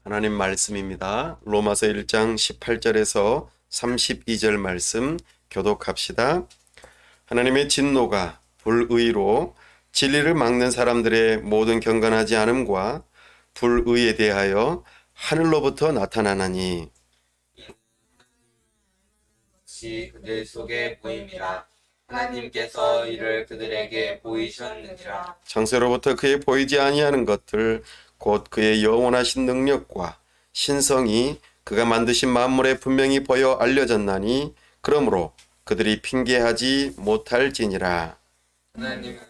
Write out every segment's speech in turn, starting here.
하나님 말씀입니다. 로마서 1장 18절에서 32절 말씀 교독합시다. 하나님의 진노가 불의로 진리를 막는 사람들의 모든 경건하지 않음과 불의에 대하여 하늘로부터 나타나나니 것이 그들 속에 보임이라. 하나님께서 이를 그들에게 보이셨느니라. 창세로부터 그의 보이지 아니하는 것들 곧 그의 영원하신 능력과 신성이 그가 만드신 만물에 분명히 보여 알려졌나니 그러므로 그들이 핑계하지 못할지니라. 하나님은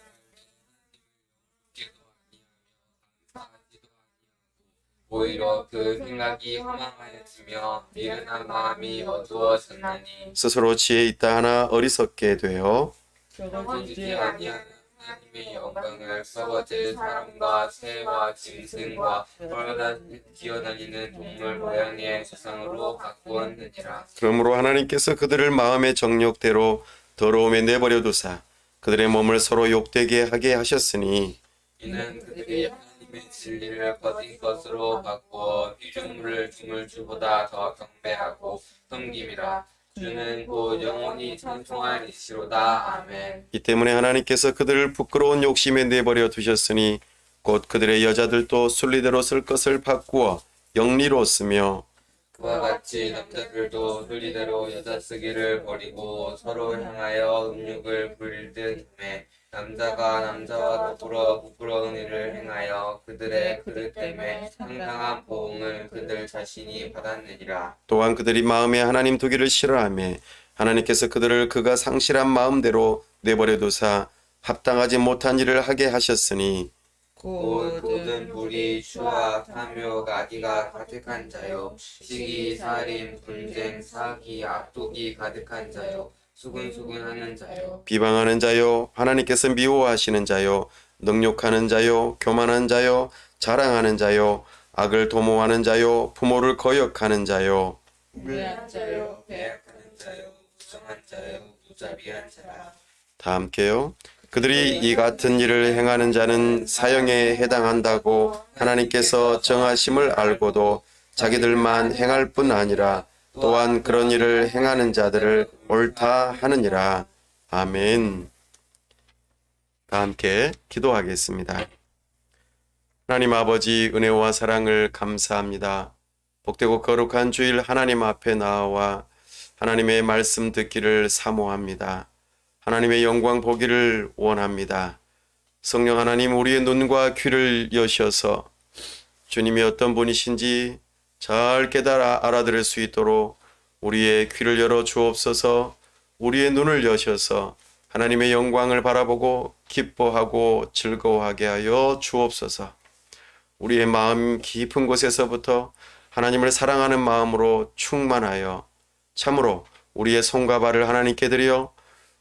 오히려 그 생각이 허망하여지며 미련한 마음이 어두워졌나니 스스로 지혜 있다 하나 어리석게 되어 보이지 아니하는 하나님의 영광을 썩어질 사람과 새와 짐승과 기어다니는 동물 모양의 세상으로 바꾸었느니라. 그러므로 하나님께서 그들을 마음의 정욕대로 더러움에 내버려 두사 그들의 몸을 서로 욕되게 하게 하셨으니 이는 그들이 하나님의 진리를 거짓 것으로 바꾸어 피조물을 주물 주보다 더 경배하고 섬김이라. 주는 곧 영원히 찬송할 이시로다. 아멘. 이 때문에 하나님께서 그들을 부끄러운 욕심에 내버려 두셨으니 곧 그들의 여자들도 순리대로 쓸 것을 바꾸어 영리로 쓰며 그와 같이 남자들도 순리대로 여자 쓰기를 버리고 서로 향하여 음욕을 부릴 듯 남자가 남자와 더불어 부끄러운 일을 행하여 그들의 그릇 때문에 상당한 보응을 그들 자신이 받았느니라. 또한 그들이 마음에 하나님 두기를 싫어하며 하나님께서 그들을 그가 상실한 마음대로 내버려 두사 합당하지 못한 일을 하게 하셨으니 곧 모든 불의, 추와, 탐욕, 악의가 가득한 자요 시기, 살인, 분쟁, 사기, 악독이 가득한 자요 수군수군하는 자요 비방하는 자요 하나님께서 미워하시는 자요 능욕하는 자요 교만한 자요 자랑하는 자요 악을 도모하는 자요 부모를 거역하는 자요 불의한 자요 배약하는 자요 무정한 자요 무자비한 자라. 다 함께요. 그들이 이 같은 일을 행하는 자는 사형에 해당한다고 하나님께서 정하심을 알고도 자기들만 행할 뿐 아니라 또한 그런 일을 행하는 자들을 옳다 하느니라. 아멘. 다 함께 기도하겠습니다. 하나님 아버지 은혜와 사랑을 감사합니다. 복되고 거룩한 주일 하나님 앞에 나와 하나님의 말씀 듣기를 사모합니다. 하나님의 영광 보기를 원합니다. 성령 하나님 우리의 눈과 귀를 여셔서 주님이 어떤 분이신지 잘 깨달아 알아들을 수 있도록 우리의 귀를 열어 주옵소서. 우리의 눈을 여셔서 하나님의 영광을 바라보고 기뻐하고 즐거워하게 하여 주옵소서. 우리의 마음 깊은 곳에서부터 하나님을 사랑하는 마음으로 충만하여 참으로 우리의 손과 발을 하나님께 드려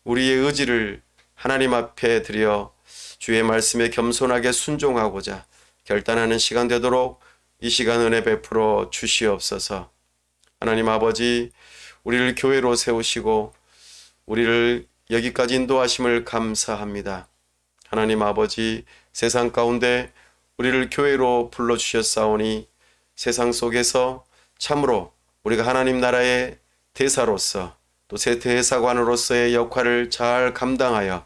우리의 의지를 하나님 앞에 드려 주의 말씀에 겸손하게 순종하고자 결단하는 시간 되도록 이 시간 은혜 베풀어 주시옵소서. 하나님 아버지, 우리를 교회로 세우시고 우리를 여기까지 인도하심을 감사합니다. 하나님 아버지, 세상 가운데 우리를 교회로 불러주셨사오니 세상 속에서 참으로 우리가 하나님 나라의 대사로서 또 새 대사관으로서의 역할을 잘 감당하여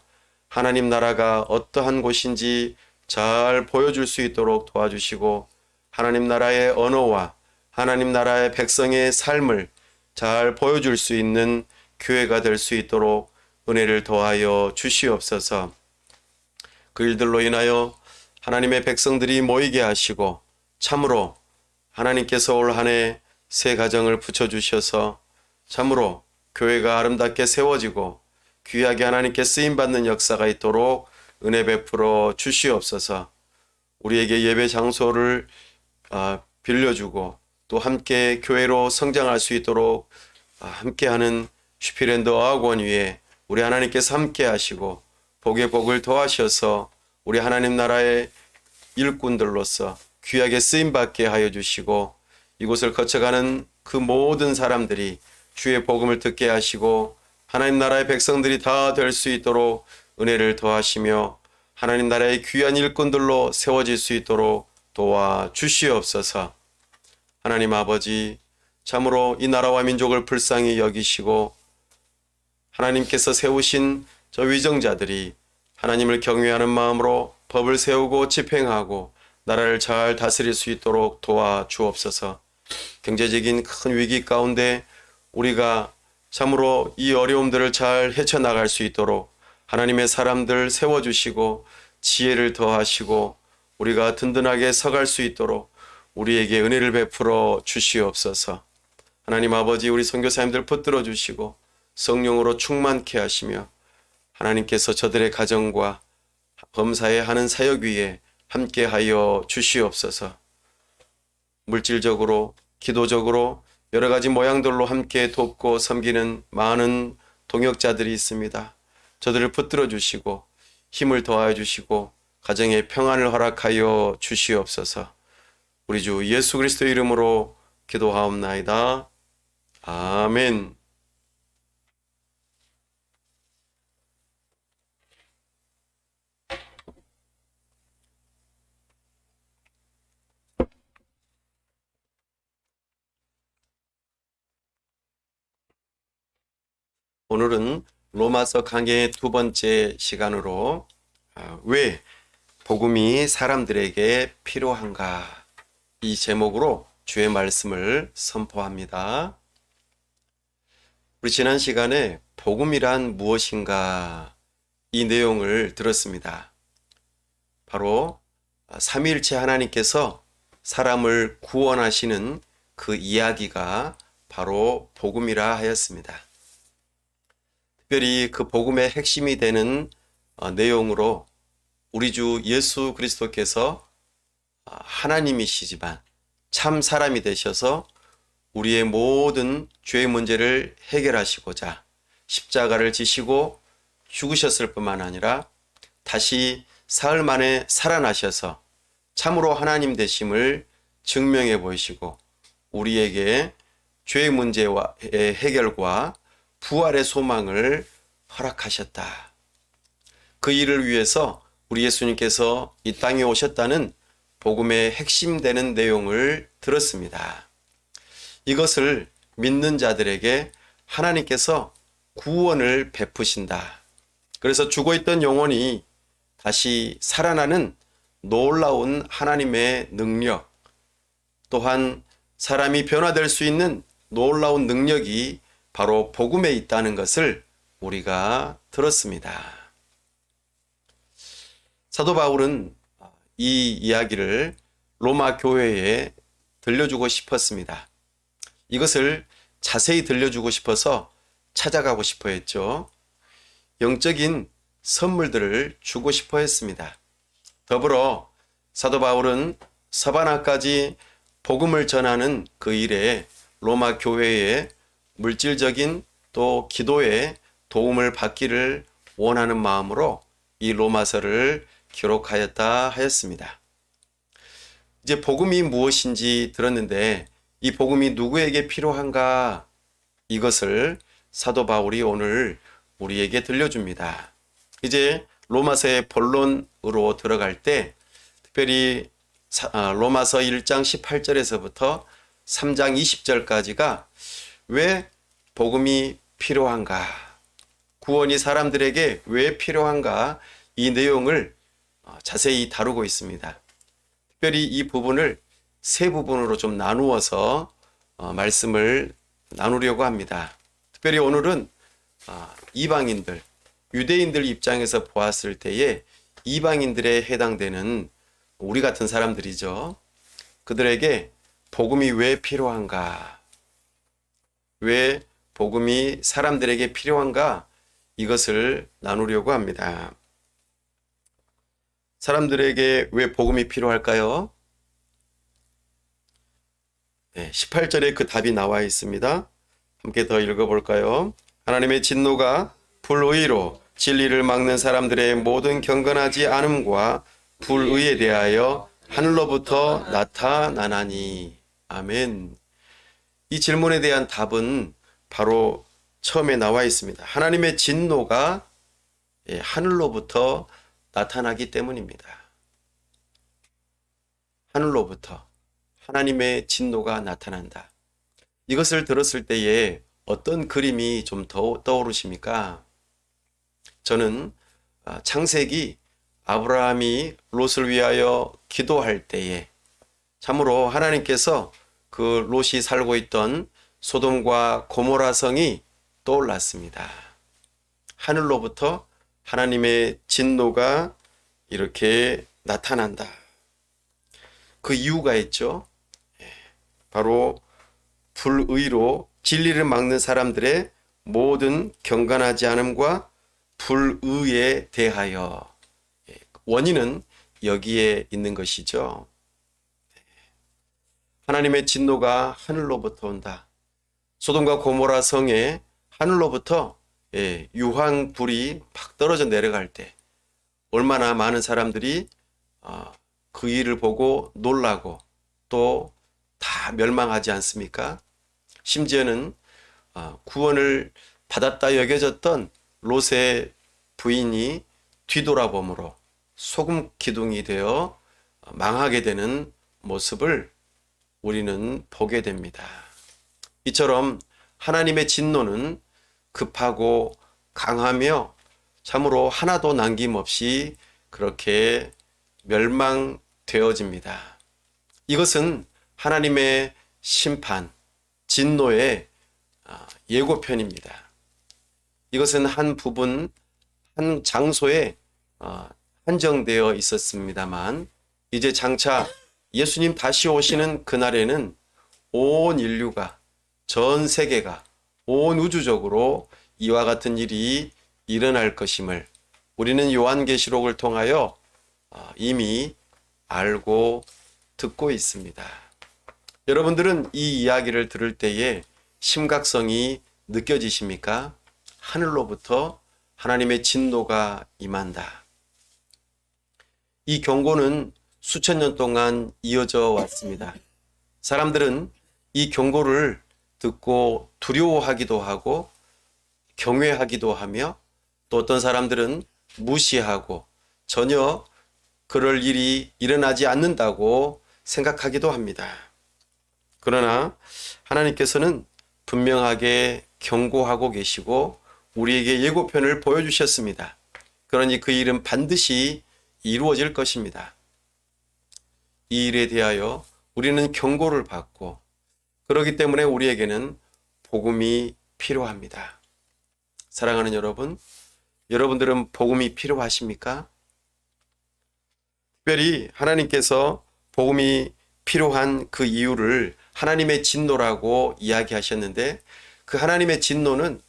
하나님 나라가 어떠한 곳인지 잘 보여줄 수 있도록 도와주시고 하나님 나라의 언어와 하나님 나라의 백성의 삶을 잘 보여줄 수 있는 교회가 될 수 있도록 은혜를 더하여 주시옵소서. 그 일들로 인하여 하나님의 백성들이 모이게 하시고 참으로 하나님께서 올 한 해 새 가정을 붙여주셔서 참으로 교회가 아름답게 세워지고 귀하게 하나님께 쓰임받는 역사가 있도록 은혜 베풀어 주시옵소서. 우리에게 예배 장소를 빌려주고 또 함께 교회로 성장할 수 있도록 함께하는 슈피랜드 어학원 위에 우리 하나님께서 함께 하시고 복의 복을 더하셔서 우리 하나님 나라의 일꾼들로서 귀하게 쓰임받게 하여 주시고 이곳을 거쳐가는 그 모든 사람들이 주의 복음을 듣게 하시고 하나님 나라의 백성들이 다 될 수 있도록 은혜를 더하시며 하나님 나라의 귀한 일꾼들로 세워질 수 있도록 도와주시옵소서. 하나님 아버지, 참으로 이 나라와 민족을 불쌍히 여기시고 하나님께서 세우신 저 위정자들이 하나님을 경외하는 마음으로 법을 세우고 집행하고 나라를 잘 다스릴 수 있도록 도와주옵소서. 경제적인 큰 위기 가운데 우리가 참으로 이 어려움들을 잘 헤쳐나갈 수 있도록 하나님의 사람들 세워주시고 지혜를 더하시고 우리가 든든하게 서갈 수 있도록 우리에게 은혜를 베풀어 주시옵소서. 하나님 아버지, 우리 선교사님들 붙들어 주시고 성령으로 충만케 하시며 하나님께서 저들의 가정과 범사에 하는 사역 위에 함께하여 주시옵소서. 물질적으로, 기도적으로 여러 가지 모양들로 함께 돕고 섬기는 많은 동역자들이 있습니다. 저들을 붙들어 주시고 힘을 더하여 주시고 가정에 평안을 허락하여 주시옵소서. 우리 주 예수 그리스도의 이름으로 기도하옵나이다. 아멘. 오늘은 로마서 강해의 두 번째 시간으로 왜 복음이 사람들에게 필요한가, 이 제목으로 주의 말씀을 선포합니다. 우리 지난 시간에 복음이란 무엇인가 이 내용을 들었습니다. 바로 삼위일체 하나님께서 사람을 구원하시는 그 이야기가 바로 복음이라 하였습니다. 특별히 그 복음의 핵심이 되는 내용으로 우리 주 예수 그리스도께서 하나님이시지만 참 사람이 되셔서 우리의 모든 죄의 문제를 해결하시고자 십자가를 지시고 죽으셨을 뿐만 아니라 다시 사흘 만에 살아나셔서 참으로 하나님 되심을 증명해 보이시고 우리에게 죄의 문제의 해결과 부활의 소망을 허락하셨다. 그 일을 위해서 우리 예수님께서 이 땅에 오셨다는 복음의 핵심 되는 내용을 들었습니다. 이것을 믿는 자들에게 하나님께서 구원을 베푸신다. 그래서 죽어있던 영혼이 다시 살아나는 놀라운 하나님의 능력, 또한 사람이 변화될 수 있는 놀라운 능력이 바로 복음에 있다는 것을 우리가 들었습니다. 사도 바울은 이 이야기를 로마 교회에 들려주고 싶었습니다. 이것을 자세히 들려주고 싶어서 찾아가고 싶어 했죠. 영적인 선물들을 주고 싶어 했습니다. 더불어 사도 바울은 서바나까지 복음을 전하는 그 일에 로마 교회에 물질적인 또 기도에 도움을 받기를 원하는 마음으로 이 로마서를 기록하였다 하였습니다. 이제 복음이 무엇인지 들었는데 이 복음이 누구에게 필요한가, 이것을 사도 바울이 오늘 우리에게 들려줍니다. 이제 로마서의 본론으로 들어갈 때 특별히 로마서 1장 18절에서부터 3장 20절까지가 왜 복음이 필요한가, 구원이 사람들에게 왜 필요한가, 이 내용을 자세히 다루고 있습니다. 특별히 이 부분을 세 부분으로 좀 나누어서 말씀을 나누려고 합니다. 특별히 오늘은 이방인들, 유대인들 입장에서 보았을 때에 이방인들에 해당되는 우리 같은 사람들이죠. 그들에게 복음이 왜 필요한가, 왜 복음이 사람들에게 필요한가, 이것을 나누려고 합니다. 사람들에게 왜 복음이 필요할까요? 18절에 그 답이 나와 있습니다. 함께 더 읽어볼까요? 하나님의 진노가 불의로 진리를 막는 사람들의 모든 경건하지 않음과 불의에 대하여 하늘로부터 나타나나니. 아멘. 이 질문에 대한 답은 바로 처음에 나와 있습니다. 하나님의 진노가 하늘로부터 나타나기 때문입니다. 하늘로부터. 하나님의 진노가 나타난다. 이것을 들었을 때에 어떤 그림이 좀 더 떠오르십니까? 저는 창세기 아브라함이 롯을 위하여 기도할 때에 참으로 하나님께서 그 롯이 살고 있던 소돔과 고모라 성이 떠올랐습니다. 하늘로부터 하나님의 진노가 이렇게 나타난다. 그 이유가 있죠. 바로 불의로 진리를 막는 사람들의 모든 경건하지 않음과 불의에 대하여 원인은 여기에 있는 것이죠. 하나님의 진노가 하늘로부터 온다. 소돔과 고모라 성에 하늘로부터 유황불이 팍 떨어져 내려갈 때 얼마나 많은 사람들이 그 일을 보고 놀라고 또 다 멸망하지 않습니까? 심지어는 구원을 받았다 여겨졌던 롯의 부인이 뒤돌아봄으로 소금 기둥이 되어 망하게 되는 모습을 우리는 보게 됩니다. 이처럼 하나님의 진노는 급하고 강하며 참으로 하나도 남김없이 그렇게 멸망되어집니다. 이것은 하나님의 심판, 진노의 예고편입니다. 이것은 한 부분, 한 장소에 한정되어 있었습니다만 이제 장차 예수님 다시 오시는 그날에는 온 인류가, 전 세계가, 온 우주적으로 이와 같은 일이 일어날 것임을 우리는 요한계시록을 통하여 이미 알고 듣고 있습니다. 여러분들은 이 이야기를 들을 때에 심각성이 느껴지십니까? 하늘로부터 하나님의 진노가 임한다. 이 경고는 수천 년 동안 이어져 왔습니다. 사람들은 이 경고를 듣고 두려워하기도 하고 경외하기도 하며 또 어떤 사람들은 무시하고 전혀 그럴 일이 일어나지 않는다고 생각하기도 합니다. 그러나 하나님께서는 분명하게 경고하고 계시고 우리에게 예고편을 보여주셨습니다. 그러니 그 일은 반드시 이루어질 것입니다. 이 일에 대하여 우리는 경고를 받고 그렇기 때문에 우리에게는 복음이 필요합니다. 사랑하는 여러분, 여러분들은 복음이 필요하십니까? 특별히 하나님께서 복음이 필요한 그 이유를 하나님의 진노라고 이야기하셨는데 그 하나님의 진노는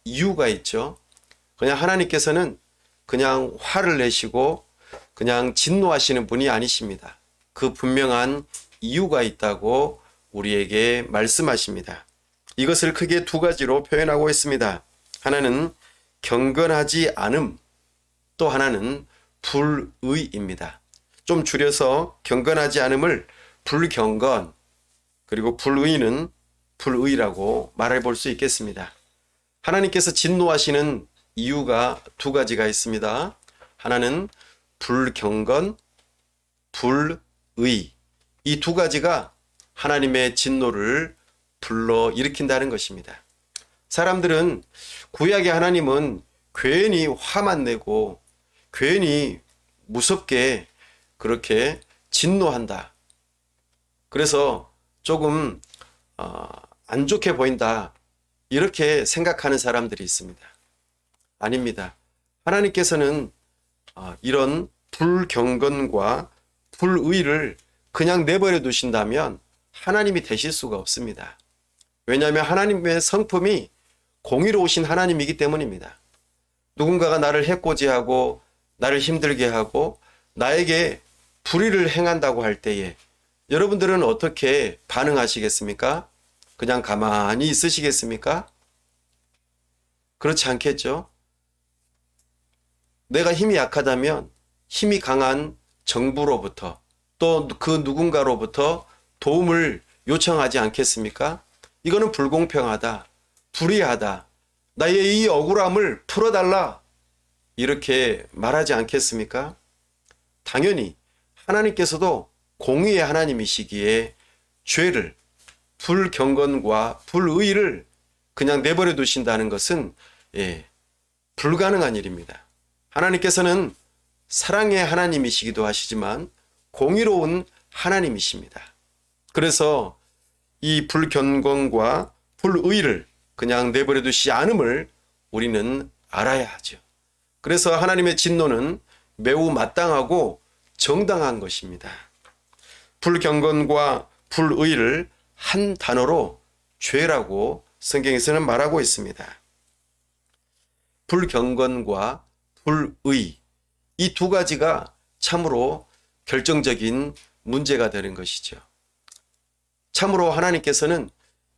이유가 있죠. 그냥 하나님께서는 그냥 화를 내시고 그냥 진노하시는 분이 아니십니다. 그 분명한 이유가 있다고 우리에게 말씀하십니다. 이것을 크게 두 가지로 표현하고 있습니다. 하나는 경건하지 않음, 또 하나는 불의입니다. 좀 줄여서 경건하지 않음을 불경건, 그리고 불의는 불의라고 말해 볼 수 있겠습니다. 하나님께서 진노하시는 이유가 두 가지가 있습니다. 하나는 불경건, 불의. 이 두 가지가 하나님의 진노를 불러 일으킨다는 것입니다. 사람들은 구약의 하나님은 괜히 화만 내고 괜히 무섭게 그렇게 진노한다. 그래서 조금 안 좋게 보인다. 이렇게 생각하는 사람들이 있습니다. 아닙니다. 하나님께서는 이런 불경건과 불의를 그냥 내버려 두신다면 하나님이 되실 수가 없습니다. 왜냐하면 하나님의 성품이 공의로우신 하나님이기 때문입니다. 누군가가 나를 해코지하고 나를 힘들게 하고 나에게 불의를 행한다고 할 때에 여러분들은 어떻게 반응하시겠습니까? 그냥 가만히 있으시겠습니까? 그렇지 않겠죠? 내가 힘이 약하다면 힘이 강한 정부로부터 또 그 누군가로부터 도움을 요청하지 않겠습니까? 이거는 불공평하다, 불의하다, 나의 이 억울함을 풀어달라 이렇게 말하지 않겠습니까? 당연히 하나님께서도 공의의 하나님이시기에 죄를, 불경건과 불의를 그냥 내버려 두신다는 것은 불가능한 일입니다. 하나님께서는 사랑의 하나님이시기도 하시지만 공의로운 하나님이십니다. 그래서 이 불경건과 불의를 그냥 내버려 두시지 않음을 우리는 알아야 하죠. 그래서 하나님의 진노는 매우 마땅하고 정당한 것입니다. 불경건과 불의를 한 단어로 죄라고 성경에서는 말하고 있습니다. 불경건과 불의, 이 두 가지가 참으로 결정적인 문제가 되는 것이죠. 참으로 하나님께서는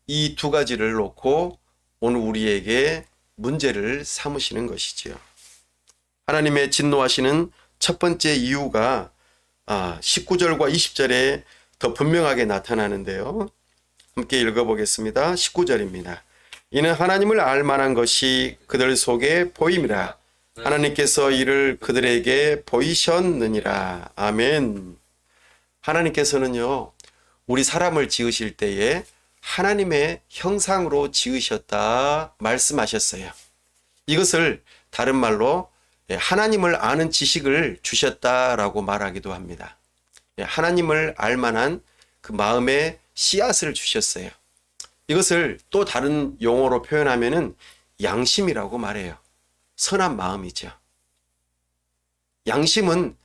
이 두 가지를 놓고 오늘 우리에게 문제를 삼으시는 것이지요. 하나님의 진노하시는 첫 번째 이유가 19절과 20절에 더 분명하게 나타나는데요. 함께 읽어보겠습니다. 19절입니다. 이는 하나님을 알만한 것이 그들 속에 보임이라. 하나님께서 이를 그들에게 보이셨느니라. 아멘. 하나님께서는요, 우리 사람을 지으실 때에 하나님의 형상으로 지으셨다 말씀하셨어요. 이것을 다른 말로 하나님을 아는 지식을 주셨다라고 말하기도 합니다. 하나님을 알만한 그 마음의 씨앗을 주셨어요. 이것을 또 다른 용어로 표현하면은 양심이라고 말해요. 선한 마음이죠. 양심은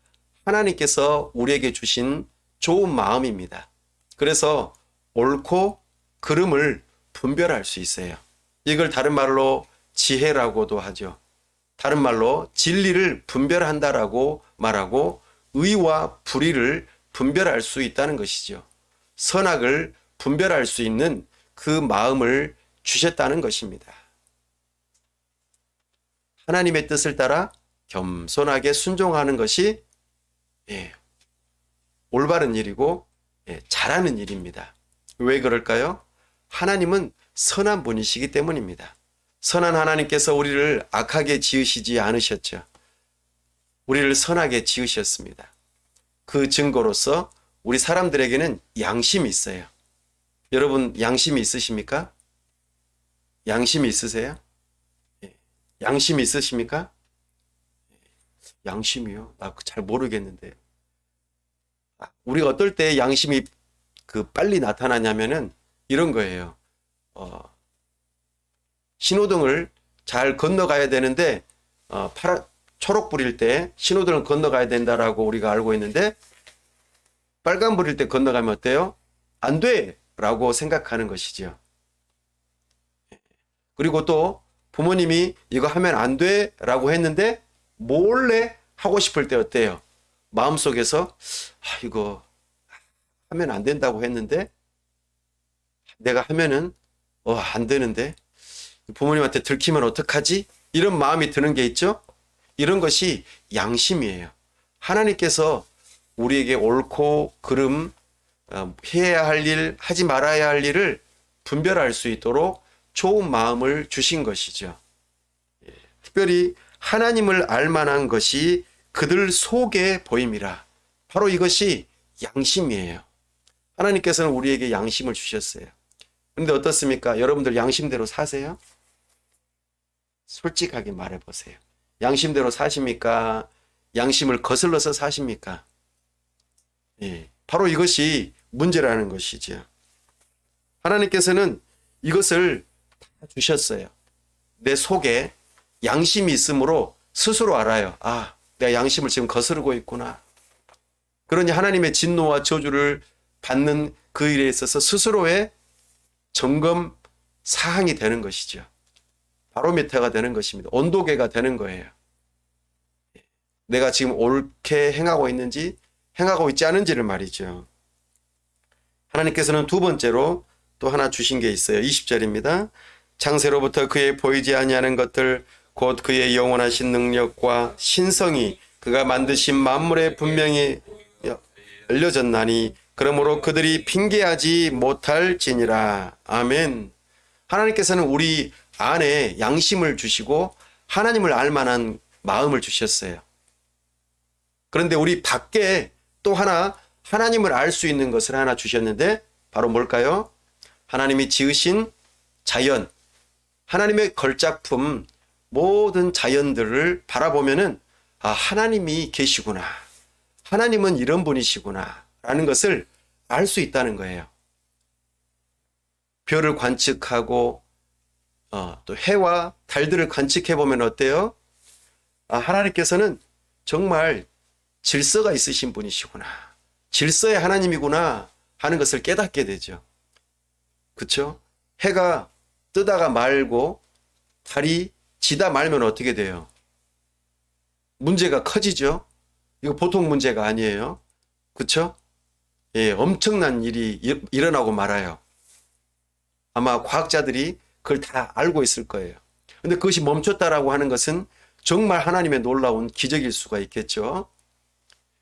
하나님께서 우리에게 주신 좋은 마음입니다. 그래서 옳고 그름을 분별할 수 있어요. 이걸 다른 말로 지혜라고도 하죠. 다른 말로 진리를 분별한다라고 말하고 의와 불의를 분별할 수 있다는 것이죠. 선악을 분별할 수 있는 그 마음을 주셨다는 것입니다. 하나님의 뜻을 따라 겸손하게 순종하는 것이 올바른 일이고 잘하는 일입니다. 왜 그럴까요? 하나님은 선한 분이시기 때문입니다. 선한 하나님께서 우리를 악하게 지으시지 않으셨죠. 우리를 선하게 지으셨습니다. 그 증거로서 우리 사람들에게는 양심이 있어요. 여러분 양심이 있으십니까? 양심이 있으세요? 양심이 있으십니까? 양심이요? 나 잘 모르겠는데. 우리가 어떨 때 양심이 빨리 나타나냐면은 이런 거예요. 신호등을 잘 건너가야 되는데 초록불일 때 신호등을 건너가야 된다라고 우리가 알고 있는데 빨간불일 때 건너가면 어때요? 안 돼! 라고 생각하는 것이죠. 그리고 또 부모님이 이거 하면 안 돼! 라고 했는데 몰래 하고 싶을 때 어때요? 마음속에서 이거 하면 안 된다고 했는데 내가 하면은 안 되는데 부모님한테 들키면 어떡하지? 이런 마음이 드는 게 있죠? 이런 것이 양심이에요. 하나님께서 우리에게 옳고 그름, 해야 할 일, 하지 말아야 할 일을 분별할 수 있도록 좋은 마음을 주신 것이죠. 특별히 하나님을 알만한 것이 그들 속에 보임이라. 바로 이것이 양심이에요. 하나님께서는 우리에게 양심을 주셨어요. 그런데 어떻습니까? 여러분들 양심대로 사세요? 솔직하게 말해보세요. 양심대로 사십니까? 양심을 거슬러서 사십니까? 바로 이것이 문제라는 것이죠. 하나님께서는 이것을 다 주셨어요. 내 속에 양심이 있으므로 스스로 알아요. 내가 양심을 지금 거스르고 있구나. 그러니 하나님의 진노와 저주를 받는 그 일에 있어서 스스로의 점검 사항이 되는 것이죠. 바로미터가 되는 것입니다. 온도계가 되는 거예요. 내가 지금 옳게 행하고 있는지 행하고 있지 않은지를 말이죠. 하나님께서는 두 번째로 또 하나 주신 게 있어요. 20절입니다. 창세로부터 그의 보이지 아니하는 것들 곧 그의 영원하신 능력과 신성이 그가 만드신 만물에 분명히 알려졌나니 그러므로 그들이 핑계하지 못할지니라. 아멘. 하나님께서는 우리 안에 양심을 주시고 하나님을 알만한 마음을 주셨어요. 그런데 우리 밖에 또 하나 하나님을 알 수 있는 것을 하나 주셨는데 바로 뭘까요? 하나님이 지으신 자연, 하나님의 걸작품 모든 자연들을 바라보면은 아, 하나님이 계시구나. 하나님은 이런 분이시구나. 라는 것을 알 수 있다는 거예요. 별을 관측하고 또 해와 달들을 관측해 보면 어때요? 아, 하나님께서는 정말 질서가 있으신 분이시구나. 질서의 하나님이구나 하는 것을 깨닫게 되죠. 그렇죠? 해가 뜨다가 말고 달이 지다 말면 어떻게 돼요? 문제가 커지죠. 이거 보통 문제가 아니에요. 그렇죠? 예, 엄청난 일이 일어나고 말아요. 아마 과학자들이 그걸 다 알고 있을 거예요. 근데 그것이 멈췄다라고 하는 것은 정말 하나님의 놀라운 기적일 수가 있겠죠.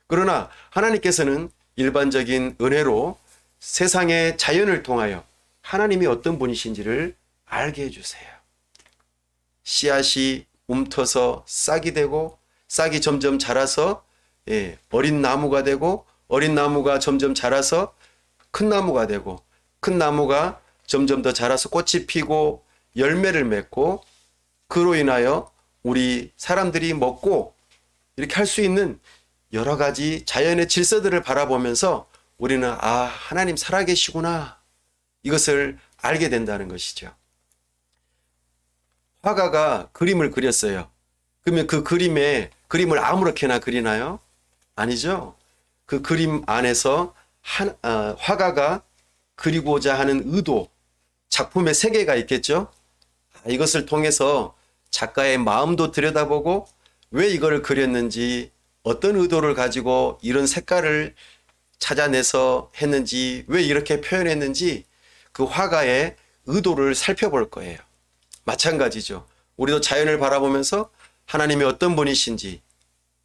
그러나 하나님께서는 일반적인 은혜로 세상의 자연을 통하여 하나님이 어떤 분이신지를 알게 해주세요. 씨앗이 움터서 싹이 되고 싹이 점점 자라서 어린 나무가 되고 어린 나무가 점점 자라서 큰 나무가 되고 큰 나무가 점점 더 자라서 꽃이 피고 열매를 맺고 그로 인하여 우리 사람들이 먹고 이렇게 할 수 있는 여러 가지 자연의 질서들을 바라보면서 우리는 아, 하나님 살아계시구나. 이것을 알게 된다는 것이죠. 화가가 그림을 그렸어요. 그러면 그 그림을 아무렇게나 그리나요? 아니죠. 그 그림 안에서 화가가 그리고자 하는 의도, 작품의 세계가 있겠죠. 이것을 통해서 작가의 마음도 들여다보고 왜 이걸 그렸는지, 어떤 의도를 가지고 이런 색깔을 찾아내서 했는지, 왜 이렇게 표현했는지 그 화가의 의도를 살펴볼 거예요. 마찬가지죠. 우리도 자연을 바라보면서 하나님이 어떤 분이신지,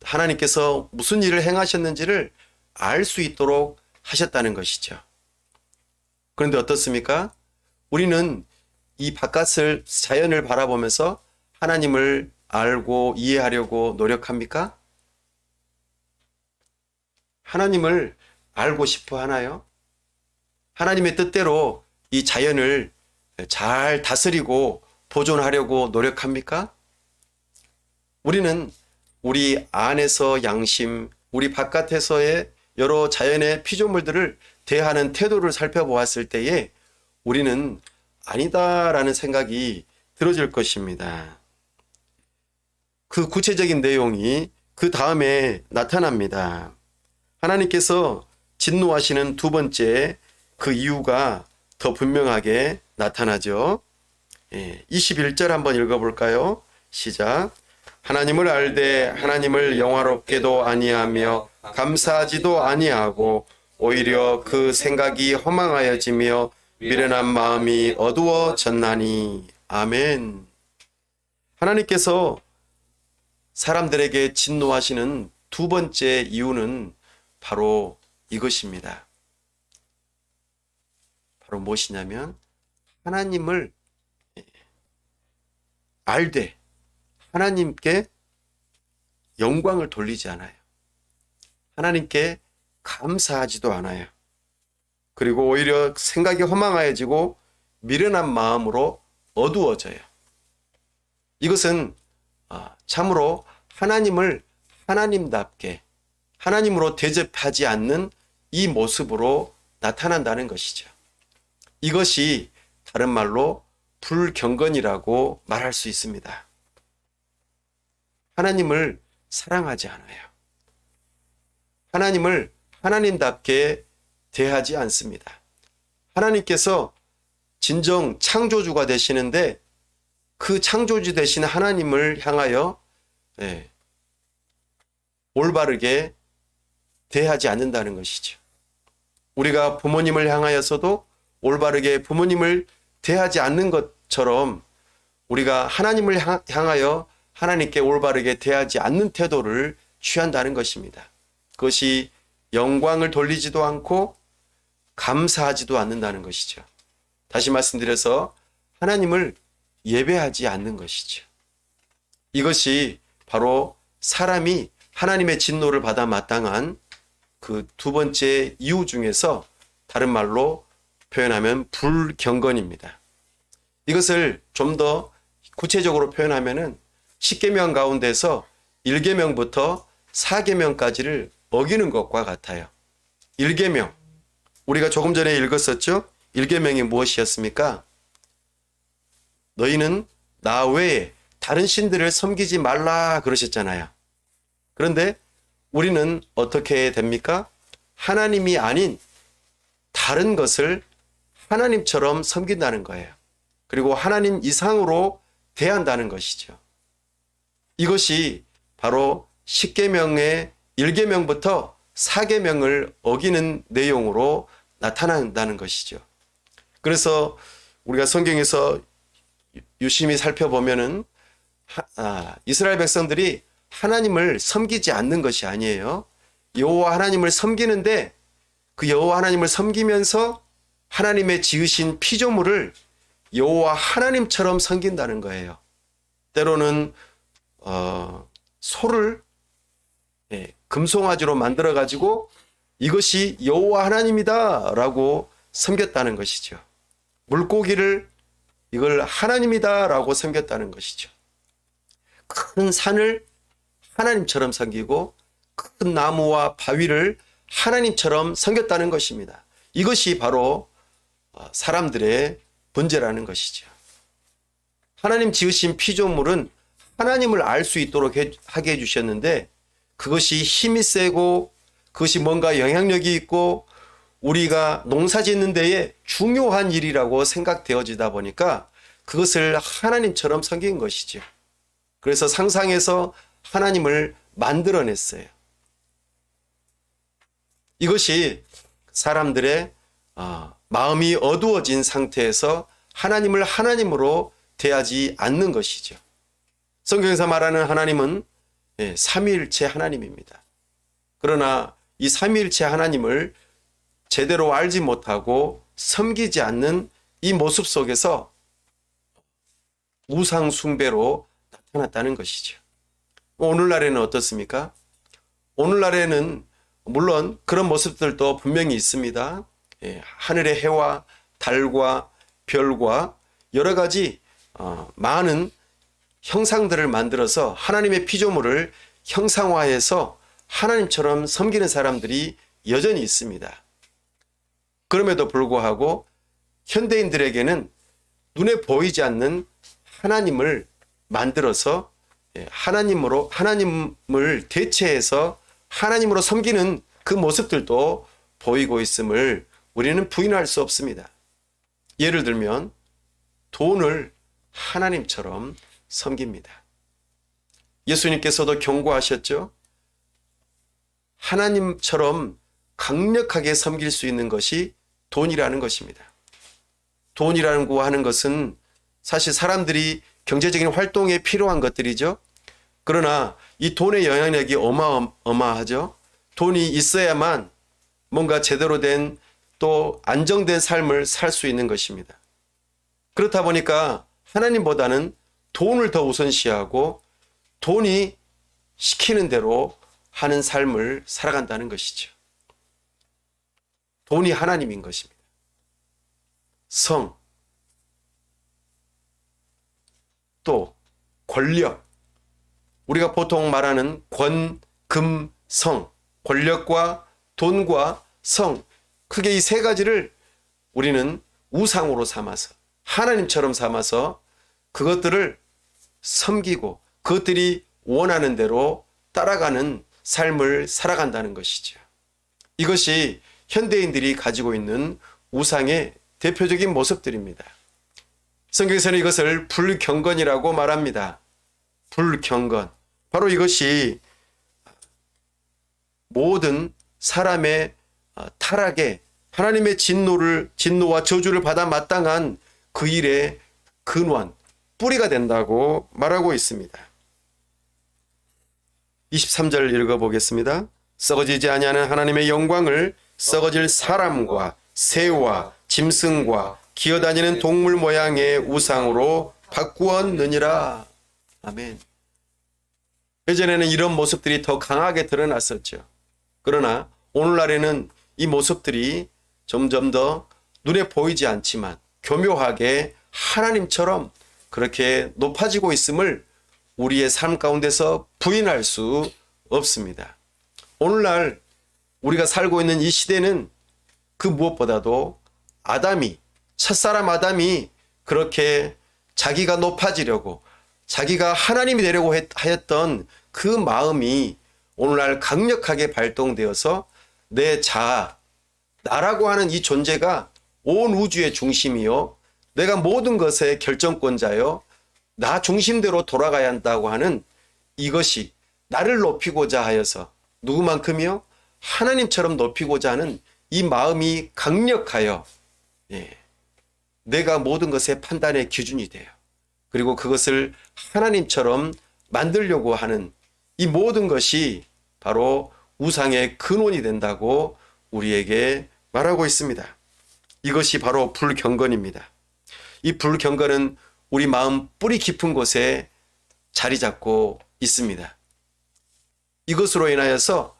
하나님께서 무슨 일을 행하셨는지를 알 수 있도록 하셨다는 것이죠. 그런데 어떻습니까? 우리는 이 바깥을, 자연을 바라보면서 하나님을 알고 이해하려고 노력합니까? 하나님을 알고 싶어 하나요? 하나님의 뜻대로 이 자연을 잘 다스리고 보존하려고 노력합니까? 우리는 우리 안에서 양심, 우리 바깥에서의 여러 자연의 피조물들을 대하는 태도를 살펴보았을 때에 우리는 아니다라는 생각이 들어질 것입니다. 그 구체적인 내용이 그 다음에 나타납니다. 하나님께서 진노하시는 두 번째 그 이유가 더 분명하게 나타나죠. 21절 한번 읽어볼까요? 시작. 하나님을 알되 하나님을 영화롭게도 아니하며 감사하지도 아니하고 오히려 그 생각이 허망하여지며 미련한 마음이 어두워졌나니. 아멘. 하나님께서 사람들에게 진노하시는 두 번째 이유는 바로 이것입니다. 바로 무엇이냐면 하나님을 알되 하나님께 영광을 돌리지 않아요. 하나님께 감사하지도 않아요. 그리고 오히려 생각이 허망하여지고 미련한 마음으로 어두워져요. 이것은 참으로 하나님을 하나님답게 하나님으로 대접하지 않는 이 모습으로 나타난다는 것이죠. 이것이 다른 말로 불경건이라고 말할 수 있습니다. 하나님을 사랑하지 않아요. 하나님을 하나님답게 대하지 않습니다. 하나님께서 진정 창조주가 되시는데 그 창조주 되신 하나님을 향하여 올바르게 대하지 않는다는 것이죠. 우리가 부모님을 향하여서도 올바르게 부모님을 대하지 않는 것처럼 우리가 하나님을 향하여 하나님께 올바르게 대하지 않는 태도를 취한다는 것입니다. 그것이 영광을 돌리지도 않고 감사하지도 않는다는 것이죠. 다시 말씀드려서 하나님을 예배하지 않는 것이죠. 이것이 바로 사람이 하나님의 진노를 받아 마땅한 그 두 번째 이유 중에서 다른 말로 표현하면 불경건입니다. 이것을 좀 더 구체적으로 표현하면은 10계명 가운데서 1계명부터 4계명까지를 어기는 것과 같아요. 1계명, 우리가 조금 전에 읽었었죠? 1계명이 무엇이었습니까? 너희는 나 외에 다른 신들을 섬기지 말라 그러셨잖아요. 그런데 우리는 어떻게 됩니까? 하나님이 아닌 다른 것을 하나님처럼 섬긴다는 거예요. 그리고 하나님 이상으로 대한다는 것이죠. 이것이 바로 10계명의 1계명부터 4계명을 어기는 내용으로 나타난다는 것이죠. 그래서 우리가 성경에서 유심히 살펴보면은 이스라엘 백성들이 하나님을 섬기지 않는 것이 아니에요. 여호와 하나님을 섬기는데 그 여호와 하나님을 섬기면서 하나님의 지으신 피조물을 여호와 하나님처럼 섬긴다는 거예요. 때로는 소를 금송아지로 만들어 가지고 이것이 여호와 하나님이다라고 섬겼다는 것이죠. 물고기를 이걸 하나님이다라고 섬겼다는 것이죠. 큰 산을 하나님처럼 섬기고 큰 나무와 바위를 하나님처럼 섬겼다는 것입니다. 이것이 바로 사람들의 문제라는 것이죠. 하나님 지으신 피조물은 하나님을 알 수 있도록 하게 해주셨는데 그것이 힘이 세고 그것이 뭔가 영향력이 있고 우리가 농사 짓는 데에 중요한 일이라고 생각되어지다 보니까 그것을 하나님처럼 섬긴 것이죠. 그래서 상상해서 하나님을 만들어냈어요. 이것이 사람들의 마음이 어두워진 상태에서 하나님을 하나님으로 대하지 않는 것이죠. 성경에서 말하는 하나님은 삼위일체 하나님입니다. 그러나 이 삼위일체 하나님을 제대로 알지 못하고 섬기지 않는 이 모습 속에서 우상 숭배로 나타났다는 것이죠. 오늘날에는 어떻습니까? 오늘날에는 물론 그런 모습들도 분명히 있습니다. 하늘의 해와 달과 별과 여러 가지 많은 형상들을 만들어서 하나님의 피조물을 형상화해서 하나님처럼 섬기는 사람들이 여전히 있습니다. 그럼에도 불구하고 현대인들에게는 눈에 보이지 않는 하나님을 만들어서 하나님을 대체해서 하나님으로 섬기는 그 모습들도 보이고 있음을 우리는 부인할 수 없습니다. 예를 들면 돈을 하나님처럼 섬깁니다. 예수님께서도 경고하셨죠? 하나님처럼 강력하게 섬길 수 있는 것이 돈이라는 것입니다. 돈이라는 거 하는 것은 사실 사람들이 경제적인 활동에 필요한 것들이죠. 그러나 이 돈의 영향력이 어마어마하죠. 돈이 있어야만 뭔가 제대로 된 또 안정된 삶을 살 수 있는 것입니다. 그렇다 보니까 하나님보다는 돈을 더 우선시하고 돈이 시키는 대로 하는 삶을 살아간다는 것이죠. 돈이 하나님인 것입니다. 성, 또 권력, 우리가 보통 말하는 권, 금, 성, 권력과 돈과 성, 크게 이 세 가지를 우리는 우상으로 삼아서 하나님처럼 삼아서 그것들을 섬기고 그것들이 원하는 대로 따라가는 삶을 살아간다는 것이죠. 이것이 현대인들이 가지고 있는 우상의 대표적인 모습들입니다. 성경에서는 이것을 불경건이라고 말합니다. 불경건. 바로 이것이 모든 사람의 타락에 하나님의 진노와 저주를 받아 마땅한 그 일의 근원, 뿌리가 된다고 말하고 있습니다. 23절 읽어보겠습니다. 썩어지지 아니하는 하나님의 영광을 썩어질 사람과 새와 짐승과 기어다니는 동물 모양의 우상으로 바꾸었느니라. 아멘. 예전에는 이런 모습들이 더 강하게 드러났었죠. 그러나 오늘날에는 이 모습들이 점점 더 눈에 보이지 않지만 교묘하게 하나님처럼 그렇게 높아지고 있음을 우리의 삶 가운데서 부인할 수 없습니다. 오늘날 우리가 살고 있는 이 시대는 그 무엇보다도 첫사람 아담이 그렇게 자기가 높아지려고 자기가 하나님이 되려고 하였던 그 마음이 오늘날 강력하게 발동되어서 내 자아, 나라고 하는 이 존재가 온 우주의 중심이요, 내가 모든 것의 결정권자요, 나 중심대로 돌아가야 한다고 하는 이것이 나를 높이고자 하여서 누구만큼이요? 하나님처럼 높이고자 하는 이 마음이 강력하여 내가 모든 것의 판단의 기준이 돼요. 그리고 그것을 하나님처럼 만들려고 하는 이 모든 것이 바로 우상의 근원이 된다고 우리에게 말하고 있습니다. 이것이 바로 불경건입니다. 이 불경건은 우리 마음 뿌리 깊은 곳에 자리 잡고 있습니다. 이것으로 인하여서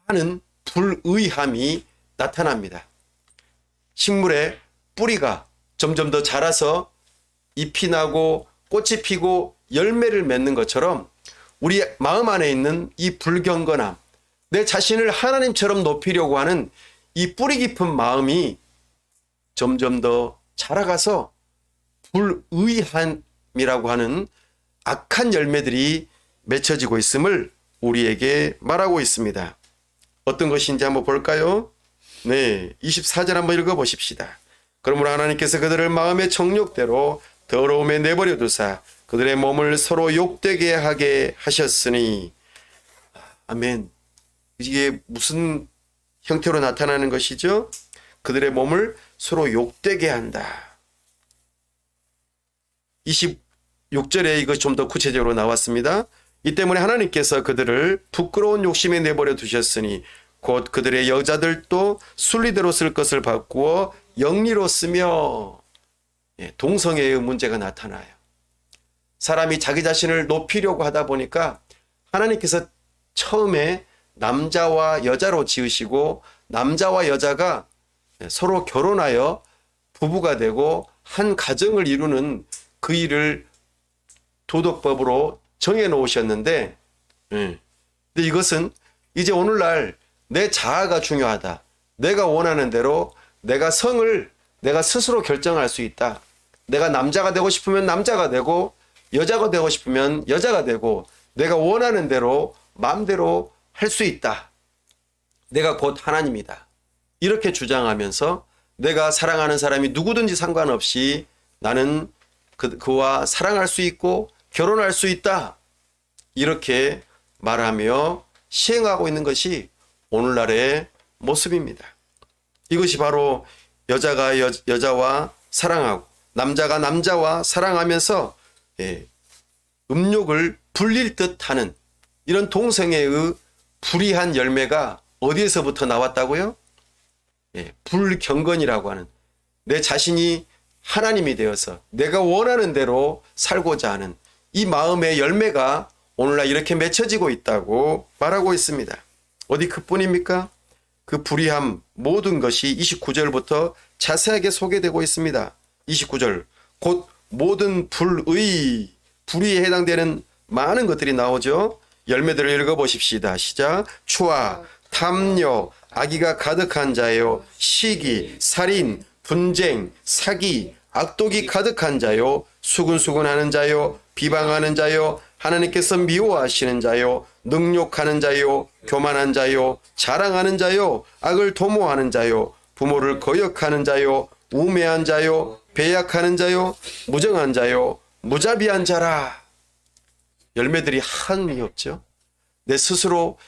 많은 불의함이 나타납니다. 식물의 뿌리가 점점 더 자라서 잎이 나고 꽃이 피고 열매를 맺는 것처럼 우리 마음 안에 있는 이 불경건함, 내 자신을 하나님처럼 높이려고 하는 이 뿌리 깊은 마음이 점점 더 자라가서 불의함이라고 하는 악한 열매들이 맺혀지고 있음을 우리에게 말하고 있습니다. 어떤 것인지 한번 볼까요? 네, 24절 한번 읽어보십시다. 그러므로 하나님께서 그들을 마음의 정욕대로 더러움에 내버려 두사 그들의 몸을 서로 욕되게 하게 하셨으니. 아멘. 이게 무슨 형태로 나타나는 것이죠? 그들의 몸을 서로 욕되게 한다. 26절에 이거 좀 더 구체적으로 나왔습니다. 이 때문에 하나님께서 그들을 부끄러운 욕심에 내버려 두셨으니 곧 그들의 여자들도 순리대로 쓸 것을 바꾸어 영리로 쓰며. 동성애의 문제가 나타나요. 사람이 자기 자신을 높이려고 하다 보니까 하나님께서 처음에 남자와 여자로 지으시고 남자와 여자가 서로 결혼하여 부부가 되고 한 가정을 이루는 그 일을 도덕법으로 정해 놓으셨는데, 근데 이것은 이제 오늘날 내 자아가 중요하다. 내가 원하는 대로 내가 성을 내가 스스로 결정할 수 있다. 내가 남자가 되고 싶으면 남자가 되고 여자가 되고 싶으면 여자가 되고 내가 원하는 대로 마음대로 할 수 있다. 내가 곧 하나님이다. 이렇게 주장하면서 내가 사랑하는 사람이 누구든지 상관없이 나는 그와 사랑할 수 있고 결혼할 수 있다. 이렇게 말하며 시행하고 있는 것이 오늘날의 모습입니다. 이것이 바로 여자가 여자와 사랑하고 남자가 남자와 사랑하면서 음욕을 불릴 듯하는 이런 동성애의 불의한 열매가 어디에서부터 나왔다고요? 불경건이라고 하는, 내 자신이 하나님이 되어서 내가 원하는 대로 살고자 하는 이 마음의 열매가 오늘날 이렇게 맺혀지고 있다고 말하고 있습니다. 어디 그뿐입니까? 그 불의함 모든 것이 29절부터 자세하게 소개되고 있습니다. 29절 곧 모든 불의에 해당되는 많은 것들이 나오죠. 열매들을 읽어보십시다. 시작. 추악, 탐욕, 악의가 가득한 자요, 시기, 살인, 분쟁, 사기, 악독이 가득한 자요, 수근수근하는 자요, 비방하는 자요, 하나님께서 미워하시는 자요, 능욕하는 자요, 교만한 자요, 자랑하는 자요, 악을 도모하는 자요, 부모를 거역하는 자요, 우매한 자요, 배약하는 자요, 무정한 자요, 무자비한 자라. 열매들이 한이 없죠. 내 스스로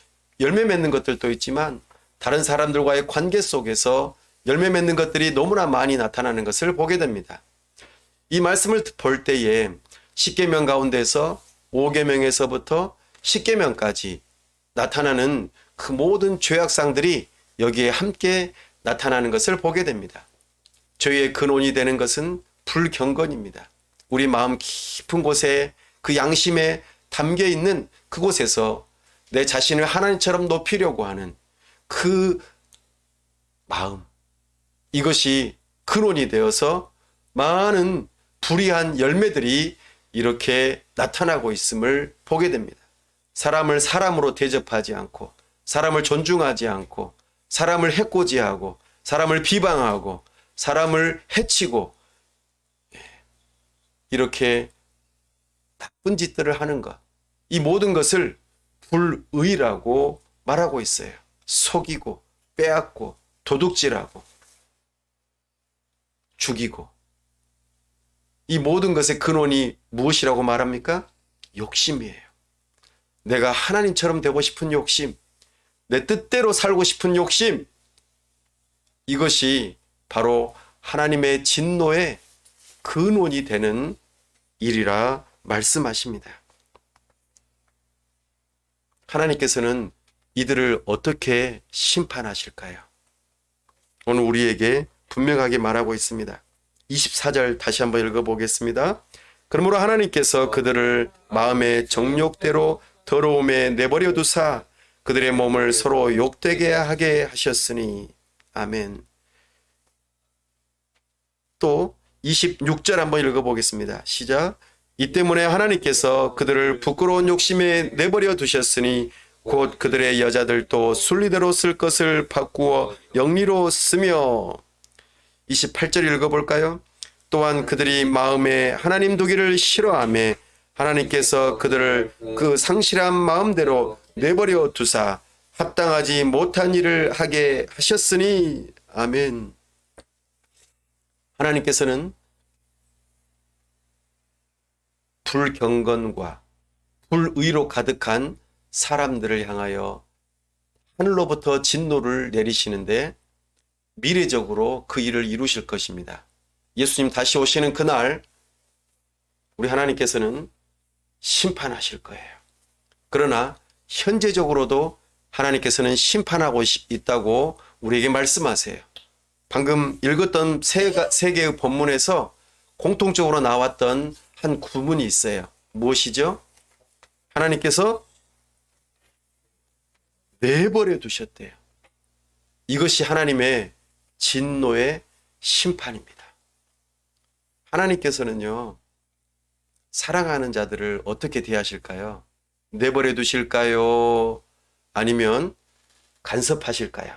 열매 맺는 것들도 있지만 다른 사람들과의 관계 속에서 열매 맺는 것들이 너무나 많이 나타나는 것을 보게 됩니다. 이 말씀을 볼 때에 10계명 가운데서 5계명에서부터 10계명까지 나타나는 그 모든 죄악상들이 여기에 함께 나타나는 것을 보게 됩니다. 죄의 근원이 되는 것은 불경건입니다. 우리 마음 깊은 곳에 그 양심에 담겨 있는 그곳에서 내 자신을 하나님처럼 높이려고 하는 그 마음, 이것이 근원이 되어서 많은 불이한 열매들이 이렇게 나타나고 있음을 보게 됩니다. 사람을 사람으로 대접하지 않고, 사람을 존중하지 않고, 사람을 해코지하고, 사람을 비방하고, 사람을 해치고, 이렇게 나쁜 짓들을 하는 것, 이 모든 것을 불의라고 말하고 있어요. 속이고, 빼앗고, 도둑질하고, 죽이고, 이 모든 것의 근원이 무엇이라고 말합니까? 욕심이에요. 내가 하나님처럼 되고 싶은 욕심, 내 뜻대로 살고 싶은 욕심, 이것이 바로 하나님의 진노의 근원이 되는 일이라 말씀하십니다. 하나님께서는 이들을 어떻게 심판하실까요? 오늘 우리에게 분명하게 말하고 있습니다. 24절 다시 한번 읽어보겠습니다. 그러므로 하나님께서 그들을 마음의 정욕대로 더러움에 내버려 두사 그들의 몸을 서로 욕되게 하게 하셨으니. 아멘. 또 26절 한번 읽어보겠습니다. 시작. 이 때문에 하나님께서 그들을 부끄러운 욕심에 내버려 두셨으니 곧 그들의 여자들도 순리대로 쓸 것을 바꾸어 영리로 쓰며. 28절 읽어볼까요? 또한 그들이 마음에 하나님 두기를 싫어하며 하나님께서 그들을 그 상실한 마음대로 내버려 두사 합당하지 못한 일을 하게 하셨으니. 아멘. 하나님께서는 불경건과 불의로 가득한 사람들을 향하여 하늘로부터 진노를 내리시는데 미래적으로 그 일을 이루실 것입니다. 예수님 다시 오시는 그날 우리 하나님께서는 심판하실 거예요. 그러나 현재적으로도 하나님께서는 심판하고 있다고 우리에게 말씀하세요. 방금 읽었던 세 개의 본문에서 공통적으로 나왔던 한 구문이 있어요. 무엇이죠? 하나님께서 내버려 두셨대요. 이것이 하나님의 진노의 심판입니다. 하나님께서는요, 사랑하는 자들을 어떻게 대하실까요? 내버려 두실까요? 아니면 간섭하실까요?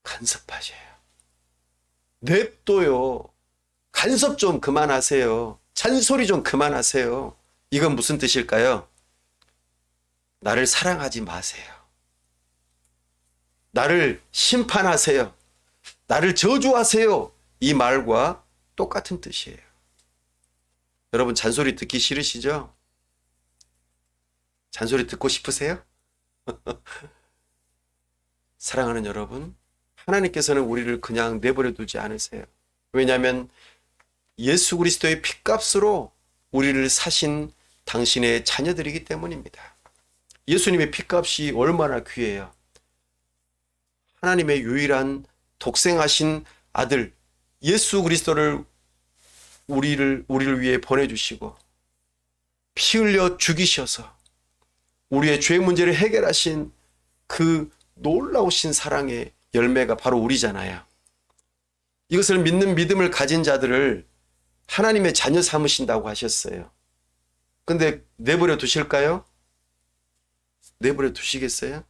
간섭하셔요. 냅둬요. 간섭 좀 그만하세요. 잔소리 좀 그만하세요. 이건 무슨 뜻일까요? 나를 사랑하지 마세요. 나를 심판하세요. 나를 저주하세요. 이 말과 똑같은 뜻이에요. 여러분 잔소리 듣기 싫으시죠? 잔소리 듣고 싶으세요? 사랑하는 여러분, 하나님께서는 우리를 그냥 내버려 두지 않으세요. 왜냐하면 예수 그리스도의 핏값으로 우리를 사신 당신의 자녀들이기 때문입니다. 예수님의 핏값이 얼마나 귀해요. 하나님의 유일한 독생하신 아들 예수 그리스도를 우리를 위해 보내주시고 피 흘려 죽이셔서 우리의 죄 문제를 해결하신 그 놀라우신 사랑의 열매가 바로 우리잖아요. 이것을 믿는 믿음을 가진 자들을 하나님의 자녀 삼으신다고 하셨어요. 근데 내버려 두실까요? 내버려 두시겠어요?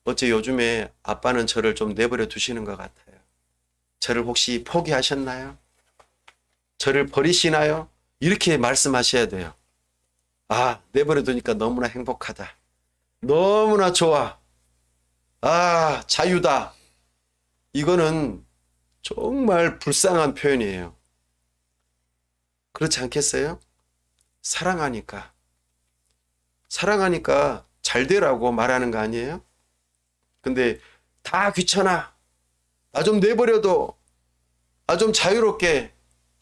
어째 요즘에 아빠는 저를 좀 내버려 두시는 것 같아요. 저를 혹시 포기하셨나요? 저를 버리시나요? 이렇게 말씀하셔야 돼요. 아, 내버려 두니까 너무나 행복하다. 너무나 좋아. 아, 자유다. 이거는 정말 불쌍한 표현이에요. 그렇지 않겠어요? 사랑하니까 잘 되라고 말하는 거 아니에요? 근데 다 귀찮아. 나 좀 내버려둬. 나 좀 자유롭게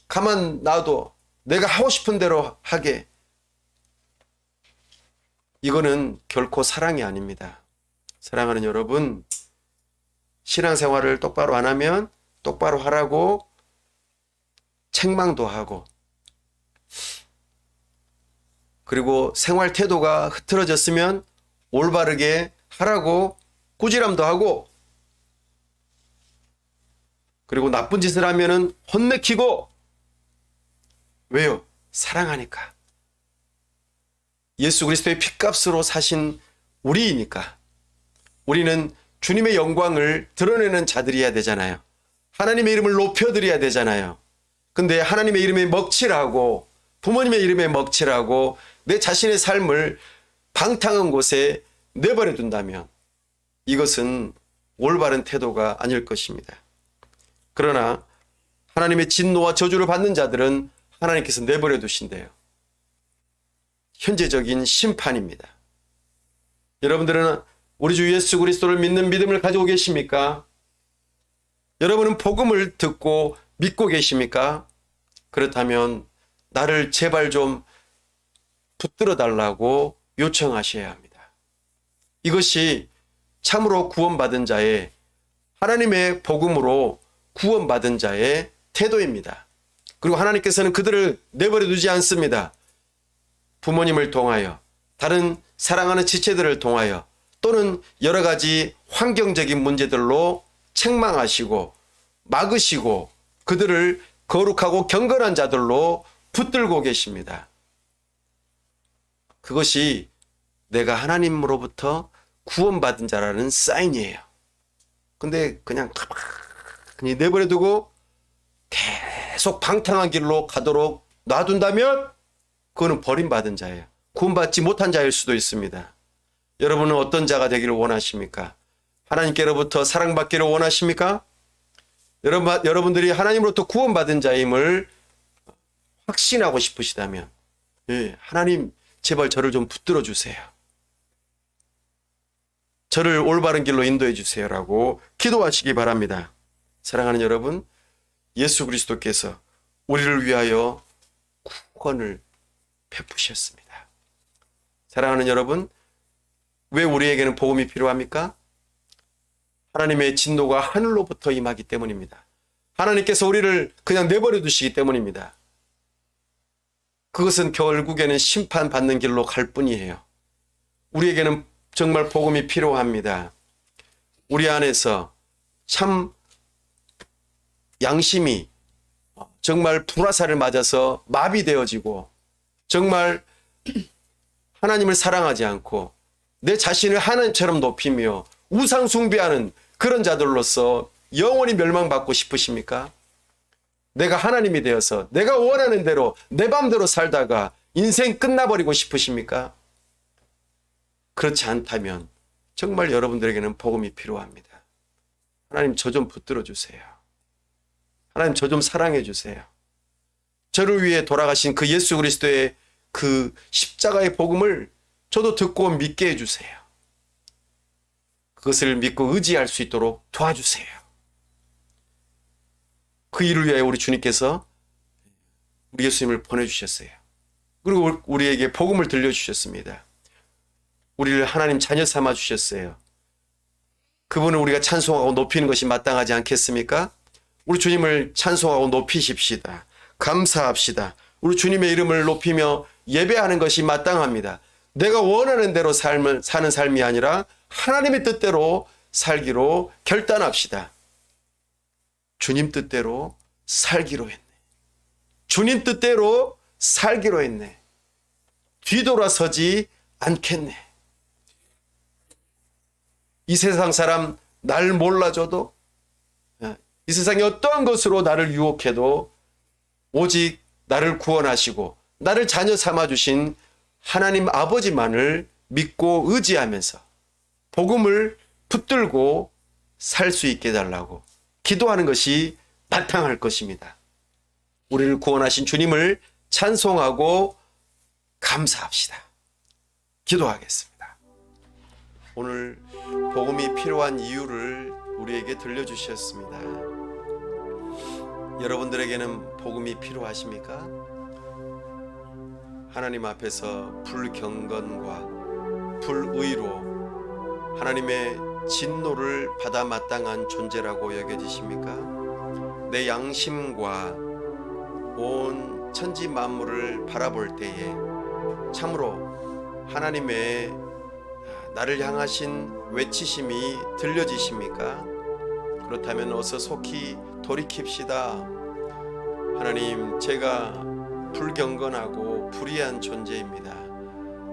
가만 놔둬. 내가 하고 싶은 대로 하게. 이거는 결코 사랑이 아닙니다. 사랑하는 여러분, 신앙생활을 똑바로 안 하면 똑바로 하라고 책망도 하고 그리고 생활 태도가 흐트러졌으면 올바르게 하라고 꾸지람도 하고, 그리고 나쁜 짓을 하면은 혼내키고. 왜요? 사랑하니까. 예수 그리스도의 핏값으로 사신 우리이니까. 우리는 주님의 영광을 드러내는 자들이어야 되잖아요. 하나님의 이름을 높여드려야 되잖아요. 근데 하나님의 이름에 먹칠하고 부모님의 이름에 먹칠하고 내 자신의 삶을 방탕한 곳에 내버려 둔다면 이것은 올바른 태도가 아닐 것입니다. 그러나 하나님의 진노와 저주를 받는 자들은 하나님께서 내버려 두신대요. 현재적인 심판입니다. 여러분들은 우리 주 예수 그리스도를 믿는 믿음을 가지고 계십니까? 여러분은 복음을 듣고 믿고 계십니까? 그렇다면 나를 제발 좀 붙들어 달라고 요청하셔야 합니다. 이것이 참으로 구원받은 자의, 하나님의 복음으로 구원받은 자의 태도입니다. 그리고 하나님께서는 그들을 내버려 두지 않습니다. 부모님을 통하여, 다른 사랑하는 지체들을 통하여, 또는 여러 가지 환경적인 문제들로 책망하시고 막으시고 그들을 거룩하고 경건한 자들로 붙들고 계십니다. 그것이 내가 하나님으로부터 구원받은 자라는 사인이에요. 근데 그냥 가만히 내버려 두고 계속 방탕한 길로 가도록 놔둔다면 그거는 버림받은 자예요. 구원받지 못한 자일 수도 있습니다. 여러분은 어떤 자가 되기를 원하십니까? 하나님께로부터 사랑받기를 원하십니까? 여러분들이 하나님으로부터 구원받은 자임을 확신하고 싶으시다면, 하나님 제발 저를 좀 붙들어 주세요. 저를 올바른 길로 인도해 주세요라고 기도하시기 바랍니다. 사랑하는 여러분, 예수 그리스도께서 우리를 위하여 구원을 베푸셨습니다. 사랑하는 여러분, 왜 우리에게는 복음이 필요합니까? 하나님의 진노가 하늘로부터 임하기 때문입니다. 하나님께서 우리를 그냥 내버려 두시기 때문입니다. 그것은 결국에는 심판받는 길로 갈 뿐이에요. 우리에게는 정말 복음이 필요합니다. 우리 안에서 참 양심이 정말 불화살을 맞아서 마비되어지고 정말 하나님을 사랑하지 않고 내 자신을 하나님처럼 높이며 우상 숭배하는 그런 자들로서 영원히 멸망받고 싶으십니까? 내가 하나님이 되어서 내가 원하는 대로 내 맘대로 살다가 인생 끝나버리고 싶으십니까? 그렇지 않다면 정말 여러분들에게는 복음이 필요합니다. 하나님 저 좀 붙들어 주세요. 하나님 저 좀 사랑해 주세요. 저를 위해 돌아가신 그 예수 그리스도의 그 십자가의 복음을 저도 듣고 믿게 해주세요. 그것을 믿고 의지할 수 있도록 도와주세요. 그 일을 위하여 우리 주님께서 우리 예수님을 보내주셨어요. 그리고 우리에게 복음을 들려주셨습니다. 우리를 하나님 자녀 삼아 주셨어요. 그분을 우리가 찬송하고 높이는 것이 마땅하지 않겠습니까? 우리 주님을 찬송하고 높이십시다. 감사합시다. 우리 주님의 이름을 높이며 예배하는 것이 마땅합니다. 내가 원하는 대로 사는 삶이 아니라 하나님의 뜻대로 살기로 결단합시다. 주님 뜻대로 살기로 했네. 주님 뜻대로 살기로 했네. 뒤돌아서지 않겠네. 이 세상 사람 날 몰라줘도, 이 세상의 어떠한 것으로 나를 유혹해도 오직 나를 구원하시고 나를 자녀 삼아주신 하나님 아버지만을 믿고 의지하면서 복음을 붙들고 살 수 있게 해달라고 기도하는 것이 마땅할 것입니다. 우리를 구원하신 주님을 찬송하고 감사합시다. 기도하겠습니다. 오늘 복음이 필요한 이유를 우리에게 들려주셨습니다. 여러분들에게는 복음이 필요하십니까? 하나님 앞에서 불경건과 불의로 하나님의 진노를 받아 마땅한 존재라고 여겨지십니까? 내 양심과 온 천지 만물을 바라볼 때에 참으로 하나님의 나를 향하신 외치심이 들려지십니까? 그렇다면 어서 속히 돌이킵시다. 하나님, 제가 불경건하고 불의한 존재입니다.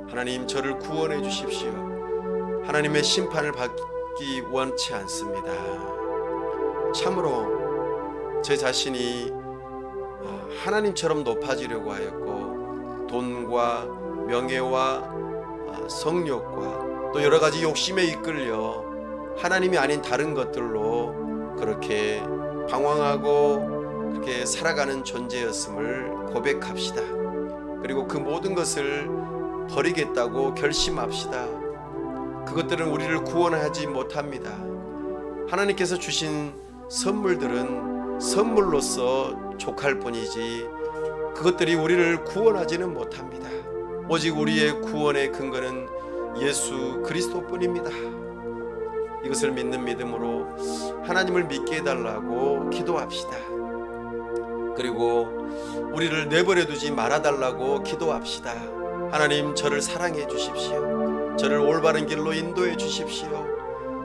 하나님, 저를 구원해 주십시오. 하나님의 심판을 받기 원치 않습니다. 참으로 제 자신이 하나님처럼 높아지려고 하였고, 돈과 명예와 성욕과 또 여러 가지 욕심에 이끌려 하나님이 아닌 다른 것들로 그렇게 방황하고 그렇게 살아가는 존재였음을 고백합시다. 그리고 그 모든 것을 버리겠다고 결심합시다. 그것들은 우리를 구원하지 못합니다. 하나님께서 주신 선물들은 선물로서 족할 뿐이지 그것들이 우리를 구원하지는 못합니다. 오직 우리의 구원의 근거는 예수 그리스도뿐입니다. 이것을 믿는 믿음으로 하나님을 믿게 해달라고 기도합시다. 그리고 우리를 내버려 두지 말아달라고 기도합시다. 하나님, 저를 사랑해 주십시오. 저를 올바른 길로 인도해 주십시오.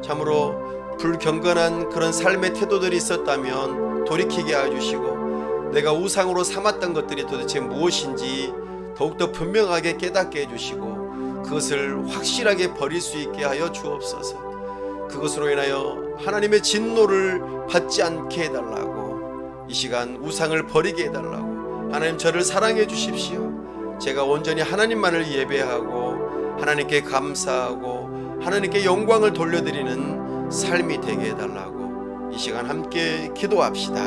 참으로 불경건한 그런 삶의 태도들이 있었다면 돌이키게 해주시고, 내가 우상으로 삼았던 것들이 도대체 무엇인지 더욱더 분명하게 깨닫게 해주시고, 그것을 확실하게 버릴 수 있게 하여 주옵소서. 그것으로 인하여 하나님의 진노를 받지 않게 해달라고, 이 시간 우상을 버리게 해달라고, 하나님 저를 사랑해 주십시오. 제가 온전히 하나님만을 예배하고 하나님께 감사하고 하나님께 영광을 돌려드리는 삶이 되게 해달라고 이 시간 함께 기도합시다.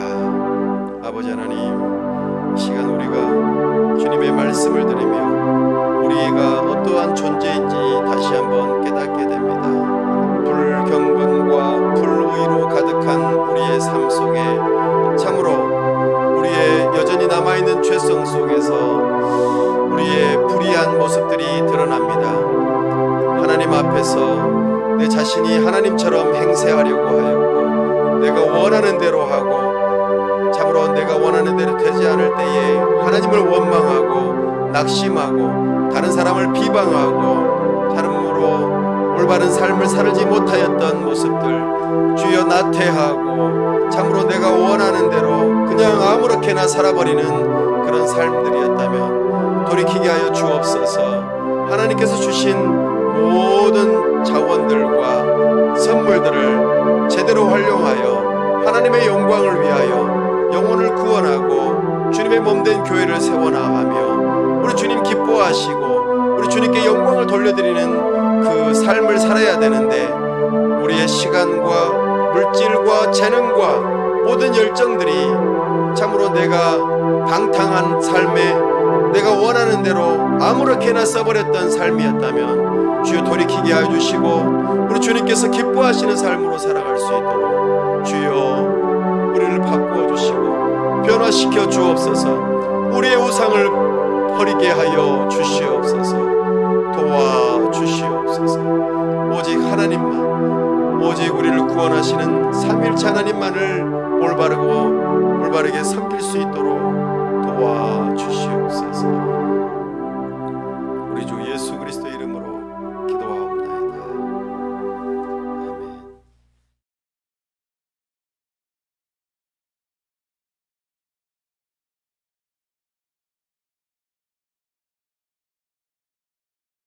아버지 하나님, 이 시간 우리가 주님의 말씀을 들으며 우리가 어떠한 존재인지 다시 한번 깨닫게 됩니다. 불경건과 불의로 가득한 우리의 삶 속에 참으로 우리의 여전히 남아있는 죄성 속에서 우리의 불의한 모습들이 드러납니다. 하나님 앞에서 내 자신이 하나님처럼 행세하려고 하였고, 내가 원하는 대로 하고, 참으로 내가 원하는 대로 되지 않을 때에 하나님을 원망하고 낙심하고 다른 사람을 비방하고 참으로 올바른 삶을 살지 못하였던 모습들, 주여 나태하고 참으로 내가 원하는 대로 그냥 아무렇게나 살아버리는 그런 삶들이었다면 돌이키게 하여 주옵소서. 하나님께서 주신 모든 자원들과 선물들을 제대로 활용하여 하나님의 영광을 위하여 영혼을 구원하고 주님의 몸된 교회를 세워나가며 우리 주님 기뻐하시고 우리 주님께 영광을 돌려드리는 그 삶을 살아야 되는데, 우리의 시간과 물질과 재능과 모든 열정들이 참으로 내가 방탕한 삶에 내가 원하는 대로 아무렇게나 써버렸던 삶이었다면 주여 돌이키게 해주시고 우리 주님께서 기뻐하시는 삶으로 살아갈 수 있도록 주여 우리를 바꾸어 주시고 변화시켜 주옵소서. 우리의 우상을 버리게 하여 주시옵소서. 도와주시옵소서. 오직 하나님만, 오직 우리를 구원하시는 삼위일체 하나님만을 올바르게 섬길 수 있도록 도와주시옵소서.